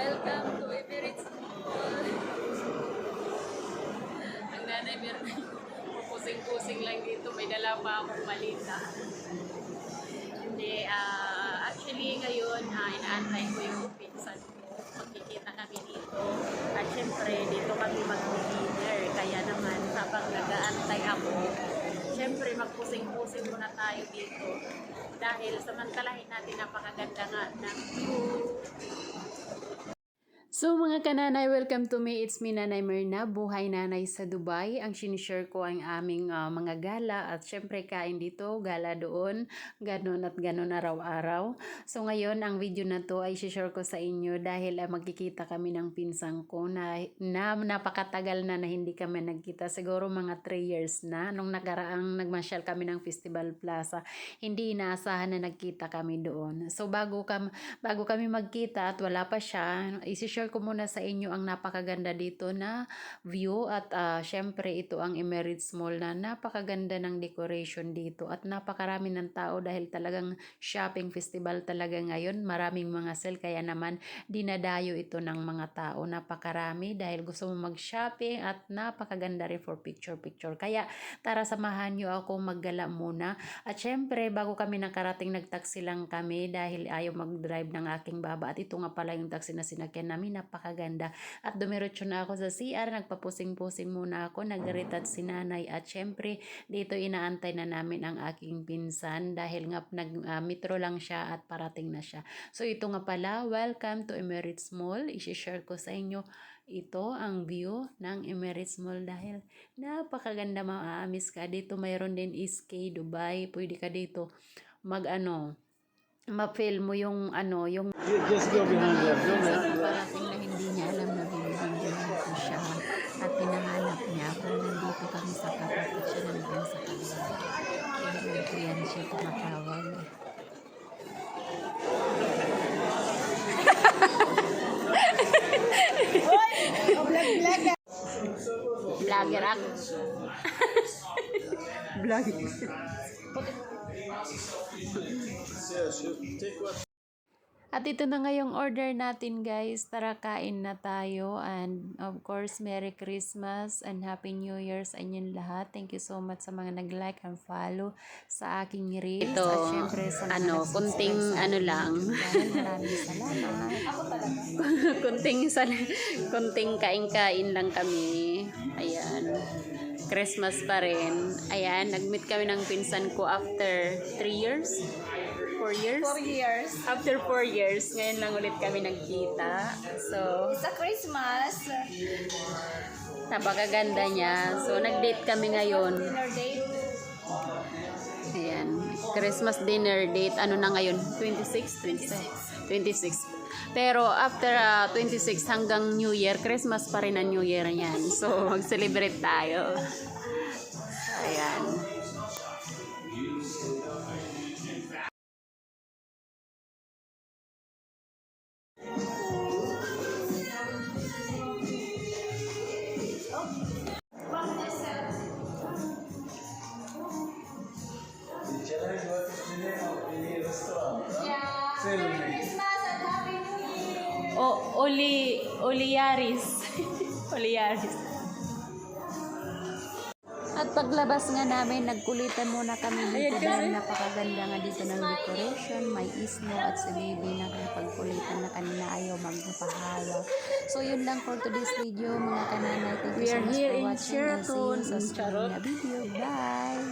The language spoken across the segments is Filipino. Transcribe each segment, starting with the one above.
Welcome to Emirates Mall. Ang nanay meron pusing-pusing lang dito. May dala pa akong malita. Hindi, actually ngayon, inaantay ko yung pinsan ko. Magkikita kami dito. At syempre, dito kami mag-dinner. Kaya naman, habang nag-aantay ako, syempre, magpusing-pusing muna tayo dito. Dahil samantalahin natin napakaganda nga ng view. So mga kananay, welcome to me. It's me, Nanay Myrna, buhay nanay sa Dubai. Ang sinishare ko ang aming mga gala at syempre kain dito, gala doon, ganon at ganon araw-araw. So ngayon, ang video na to ay share ko sa inyo dahil magkikita kami ng pinsang ko na napakatagal na hindi kami nagkita. Siguro mga 3 years na. Nung nagkaraang nagmasyal kami ng Festival Plaza, hindi inaasahan na nagkita kami doon. So bago kami magkita at wala pa siya, isi-share ko muna sa inyo ang napakaganda dito na view at syempre ito ang Emirates Mall na napakaganda ng decoration dito at napakarami ng tao dahil talagang shopping festival talaga ngayon. Maraming mga sale kaya naman dinadayo ito ng mga tao. Napakarami dahil gusto mo mag-shopping at napakaganda rin for picture-picture. Kaya tara samahan nyo ako maggala muna. At syempre bago kami nakarating nag-taxi lang kami dahil ayaw mag-drive ng aking baba at ito nga pala yung taxi na sinakyan namin. Napakaganda. At dumiretso na ako sa CR, nagpapusing-pusing muna ako, nagretat si nanay at syempre dito inaantay na namin ang aking pinsan dahil nga metro lang siya at parating na siya. So ito nga pala, welcome to Emirates Mall. I-share ko sa inyo ito ang view ng Emirates Mall dahil napakaganda, maaamis ka dito. Mayroon din SK Dubai, pwede ka dito ma-feel mo yung yung just go behind them. parating na hindi niya alam na binibigyan ko siya at pinahanap niya kung nandito kami sa kapatid at siya nandun sa kanila. Kaya ko yan siya tumatawag. Vlogger ako. Vlogger. At ito na nga yung order natin guys. Tara kain na tayo and of course Merry Christmas and Happy New Year's sa inyong lahat. Thank you so much sa mga nag-like and follow sa aking reels. Ito, at syempre sa mga kunting lang. Maraming salamat. kunting kain-kain lang kami. Ayan. Christmas pa rin. Ayan, nag-meet kami ng pinsan ko after 3 years. 4 years? 4 years. After 4 years, ngayon lang ulit kami nagkita. So, Sa Christmas, napakaganda niya. So, nag-date kami ngayon. dinner date. Ayan, Christmas dinner date. Ano na ngayon? 26? 26. Pero after 26 hanggang New Year, Christmas pa rin ang New Year niyan. So, mag-celebrate tayo. Ayan. Oliaris. Oliaris. At paglabas nga namin, nagkulitan muna kami dito dahil napakaganda nga dito ng decoration. May isno at si baby na pagkulitan na kanina ayaw magpapahawa. So yun lang for today's video mga kananay. Thank you so much for watching and see you sa susunod na video. Bye!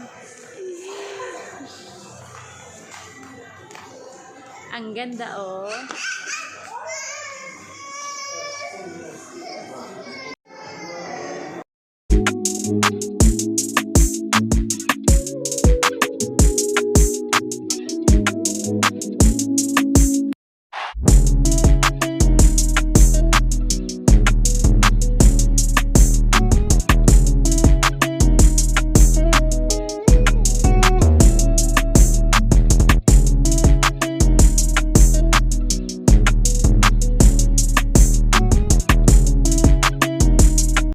Ang ganda oh!